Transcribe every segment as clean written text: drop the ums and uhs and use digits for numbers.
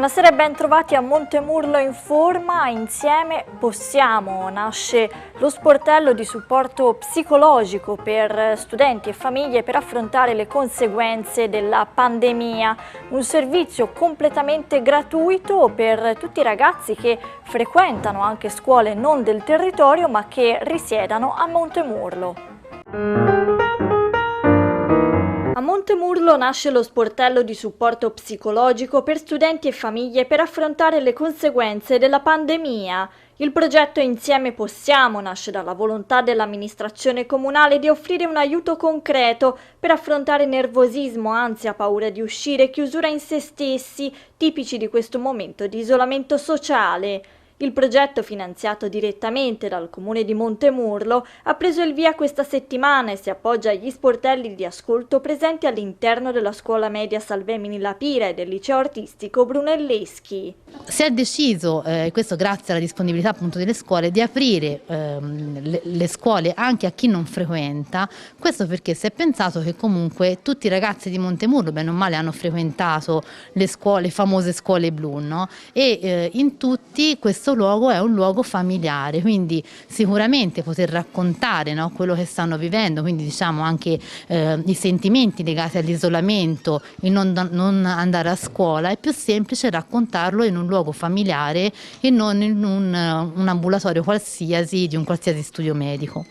Buonasera e ben trovati a Montemurlo in forma. Insieme possiamo. Nasce lo sportello di supporto psicologico per studenti e famiglie per affrontare le conseguenze della pandemia. Un servizio completamente gratuito per tutti i ragazzi che frequentano anche scuole non del territorio ma che risiedano a Montemurlo. A Montemurlo nasce lo sportello di supporto psicologico per studenti e famiglie per affrontare le conseguenze della pandemia. Il progetto Insieme Possiamo nasce dalla volontà dell'amministrazione comunale di offrire un aiuto concreto per affrontare nervosismo, ansia, paura di uscire, chiusura in se stessi, tipici di questo momento di isolamento sociale. Il progetto, finanziato direttamente dal comune di Montemurlo, ha preso il via questa settimana e si appoggia agli sportelli di ascolto presenti all'interno della scuola media Salvemini La Pira e del liceo artistico Brunelleschi. Si è deciso, questo grazie alla disponibilità appunto delle scuole, di aprire le scuole anche a chi non frequenta. Questo perché si è pensato che comunque tutti i ragazzi di Montemurlo bene o male hanno frequentato le scuole, famose scuole blu, no? E in tutti questo luogo è un luogo familiare, quindi sicuramente poter raccontare, no, quello che stanno vivendo, quindi diciamo anche i sentimenti legati all'isolamento, il non andare a scuola, è più semplice raccontarlo in un luogo familiare e non in un ambulatorio qualsiasi di un qualsiasi studio medico.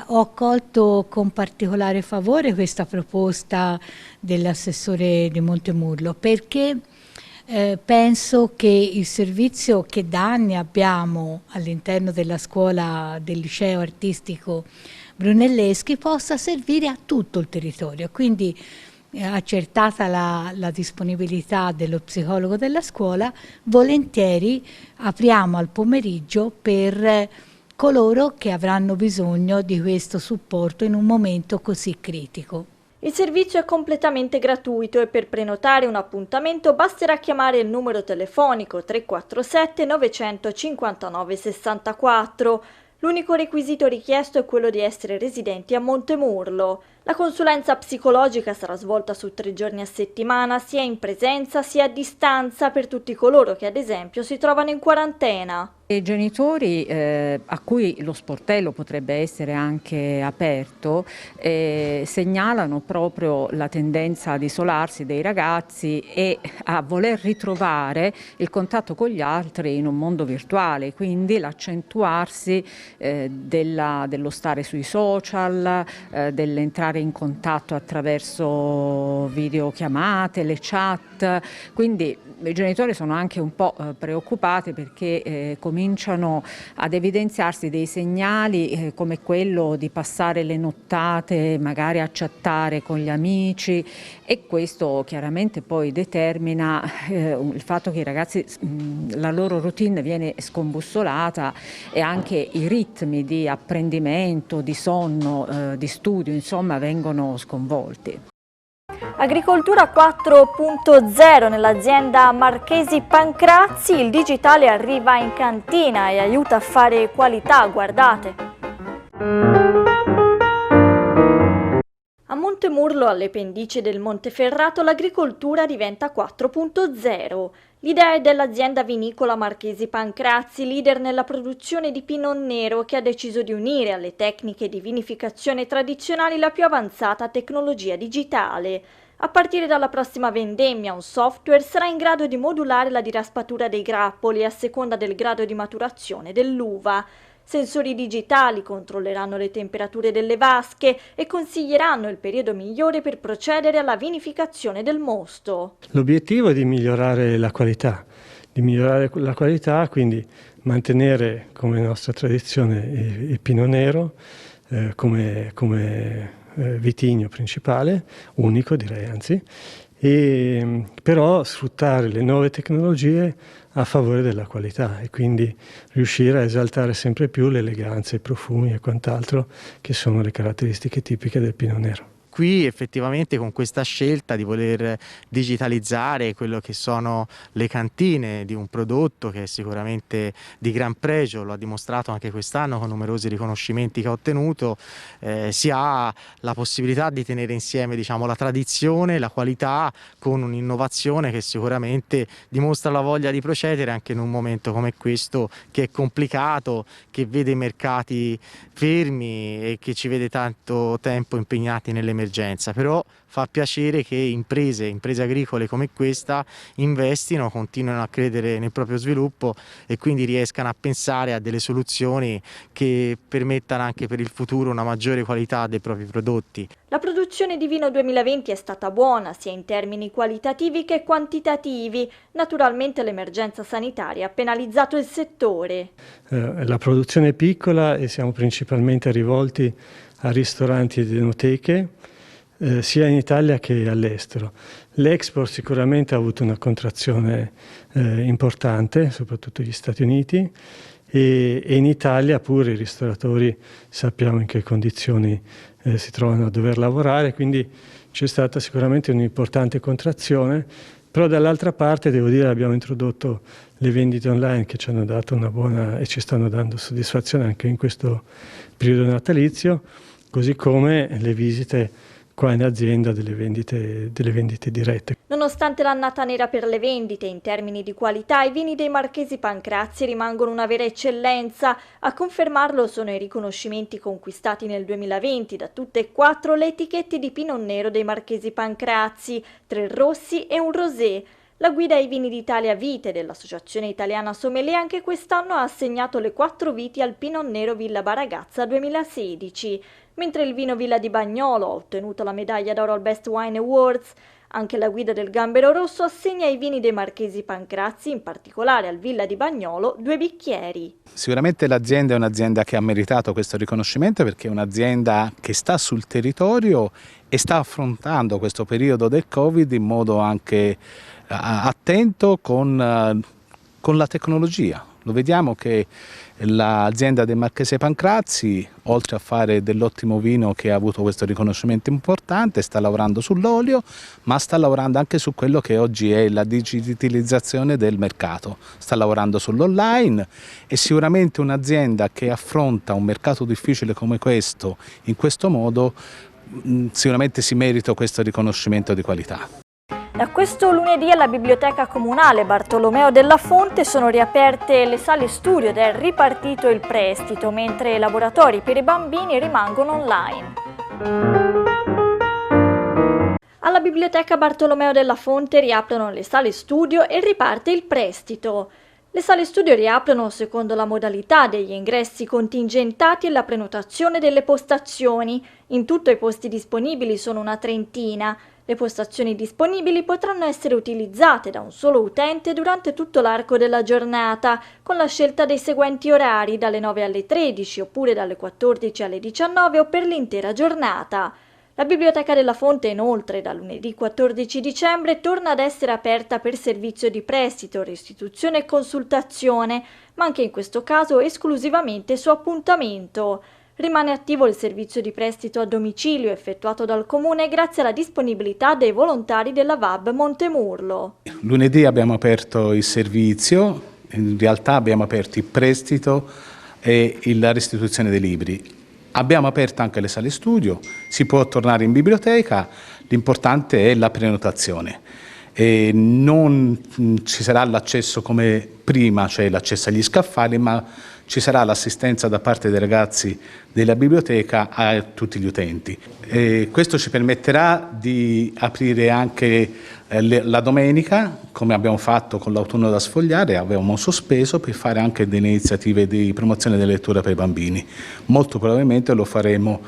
Ho accolto con particolare favore questa proposta dell'assessore di Montemurlo perché penso che il servizio che da anni abbiamo all'interno della scuola del liceo artistico Brunelleschi possa servire a tutto il territorio, quindi accertata la disponibilità dello psicologo della scuola, volentieri apriamo al pomeriggio per coloro che avranno bisogno di questo supporto in un momento così critico. Il servizio è completamente gratuito e per prenotare un appuntamento basterà chiamare il numero telefonico 347 959 64. L'unico requisito richiesto è quello di essere residenti a Montemurlo. La consulenza psicologica sarà svolta su 3 giorni a settimana, sia in presenza sia a distanza, per tutti coloro che ad esempio si trovano in quarantena. I genitori a cui lo sportello potrebbe essere anche aperto segnalano proprio la tendenza ad isolarsi dei ragazzi e a voler ritrovare il contatto con gli altri in un mondo virtuale, quindi l'accentuarsi dello stare sui social, dell'entrare in contatto attraverso videochiamate, le chat, quindi i genitori sono anche un po' preoccupati perché cominciano ad evidenziarsi dei segnali come quello di passare le nottate magari a chattare con gli amici, e questo chiaramente poi determina il fatto che i ragazzi, la loro routine viene scombussolata e anche i ritmi di apprendimento, di sonno, di studio, insomma, vengono sconvolti. Agricoltura 4.0 nell'azienda Marchesi Pancrazzi, il digitale arriva in cantina e aiuta a fare qualità, guardate. A Montemurlo, alle pendici del Monteferrato, l'agricoltura diventa 4.0. L'idea è dell'azienda vinicola Marchesi Pancrazzi, leader nella produzione di Pinot Nero, che ha deciso di unire alle tecniche di vinificazione tradizionali la più avanzata tecnologia digitale. A partire dalla prossima vendemmia, un software sarà in grado di modulare la diraspatura dei grappoli a seconda del grado di maturazione dell'uva. Sensori digitali controlleranno le temperature delle vasche e consiglieranno il periodo migliore per procedere alla vinificazione del mosto. L'obiettivo è di migliorare la qualità, quindi mantenere come nostra tradizione il Pinot Nero come vitigno principale, unico direi anzi, e però sfruttare le nuove tecnologie a favore della qualità e quindi riuscire a esaltare sempre più l'eleganza, i profumi e quant'altro che sono le caratteristiche tipiche del Pinot Nero. qui effettivamente con questa scelta di voler digitalizzare quello che sono le cantine di un prodotto che è sicuramente di gran pregio, lo ha dimostrato anche quest'anno con numerosi riconoscimenti che ha ottenuto, si ha la possibilità di tenere insieme, diciamo, la tradizione, la qualità con un'innovazione che sicuramente dimostra la voglia di procedere anche in un momento come questo, che è complicato, che vede i mercati fermi e che ci vede tanto tempo impegnati nell'emergenza. Però fa piacere che imprese agricole come questa investino, continuino a credere nel proprio sviluppo e quindi riescano a pensare a delle soluzioni che permettano anche per il futuro una maggiore qualità dei propri prodotti. La produzione di vino 2020 è stata buona sia in termini qualitativi che quantitativi. Naturalmente l'emergenza sanitaria ha penalizzato il settore. La produzione è piccola e siamo principalmente rivolti a ristoranti ed enoteche, sia in Italia che all'estero. L'export sicuramente ha avuto una contrazione importante, soprattutto negli Stati Uniti, e in Italia pure i ristoratori sappiamo in che condizioni si trovano a dover lavorare, quindi c'è stata sicuramente un'importante contrazione, però dall'altra parte devo dire abbiamo introdotto le vendite online che ci hanno dato una buona e ci stanno dando soddisfazione anche in questo periodo natalizio, così come le visite qua in azienda delle vendite dirette. Nonostante l'annata nera per le vendite, in termini di qualità, i vini dei Marchesi Pancrazzi rimangono una vera eccellenza. A confermarlo sono i riconoscimenti conquistati nel 2020 da tutte e 4 le etichette di Pinot Nero dei Marchesi Pancrazzi, 3 rossi e un rosé. La guida ai vini d'Italia Vite dell'Associazione Italiana Sommelier anche quest'anno ha assegnato le 4 viti al Pinot Nero Villa Baragazza 2016, mentre il vino Villa di Bagnolo ha ottenuto la medaglia d'oro al Best Wine Awards. Anche la guida del Gambero Rosso assegna ai vini dei Marchesi Pancrazzi, in particolare al Villa di Bagnolo, 2 bicchieri. Sicuramente l'azienda è un'azienda che ha meritato questo riconoscimento perché è un'azienda che sta sul territorio e sta affrontando questo periodo del Covid in modo anche attento con la tecnologia. Lo vediamo che l'azienda del Marchese Pancrazzi, oltre a fare dell'ottimo vino che ha avuto questo riconoscimento importante, sta lavorando sull'olio, ma sta lavorando anche su quello che oggi è la digitalizzazione del mercato. Sta lavorando sull'online e sicuramente un'azienda che affronta un mercato difficile come questo, in questo modo, sicuramente si merita questo riconoscimento di qualità. Da questo lunedì alla Biblioteca Comunale Bartolomeo della Fonte sono riaperte le sale studio ed è ripartito il prestito, mentre i laboratori per i bambini rimangono online. Alla Biblioteca Bartolomeo della Fonte riaprono le sale studio e riparte il prestito. Le sale studio riaprono secondo la modalità degli ingressi contingentati e la prenotazione delle postazioni. In tutto i posti disponibili sono una trentina. Le postazioni disponibili potranno essere utilizzate da un solo utente durante tutto l'arco della giornata, con la scelta dei seguenti orari, dalle 9 alle 13 oppure dalle 14 alle 19 o per l'intera giornata. La Biblioteca della Fonte inoltre da lunedì 14 dicembre torna ad essere aperta per servizio di prestito, restituzione e consultazione, ma anche in questo caso esclusivamente su appuntamento. Rimane attivo il servizio di prestito a domicilio effettuato dal Comune grazie alla disponibilità dei volontari della VAB Montemurlo. Lunedì abbiamo aperto il servizio, in realtà abbiamo aperto il prestito e la restituzione dei libri. Abbiamo aperto anche le sale studio, si può tornare in biblioteca, l'importante è la prenotazione. E non ci sarà l'accesso come prima, cioè l'accesso agli scaffali, ma ci sarà l'assistenza da parte dei ragazzi della biblioteca a tutti gli utenti. E questo ci permetterà di aprire anche la domenica, come abbiamo fatto con l'autunno da sfogliare, avevamo sospeso per fare anche delle iniziative di promozione della lettura per i bambini. Molto probabilmente lo faremo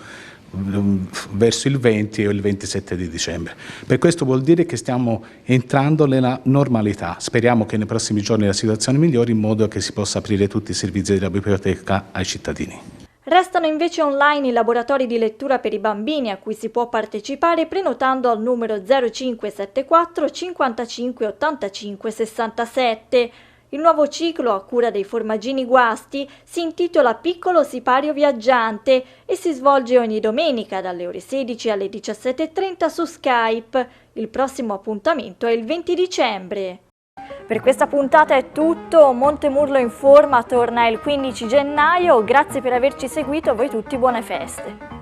verso il 20 o il 27 di dicembre. Per questo vuol dire che stiamo entrando nella normalità. Speriamo che nei prossimi giorni la situazione migliori in modo che si possa aprire tutti i servizi della biblioteca ai cittadini. Restano invece online i laboratori di lettura per i bambini a cui si può partecipare prenotando al numero 0574 55 85 67. Il nuovo ciclo, a cura dei Formaggini Guasti, si intitola Piccolo sipario viaggiante e si svolge ogni domenica dalle ore 16 alle 17:30 su Skype. Il prossimo appuntamento è il 20 dicembre. Per questa puntata è tutto, Montemurlo Informa torna il 15 gennaio, grazie per averci seguito, a voi tutti buone feste.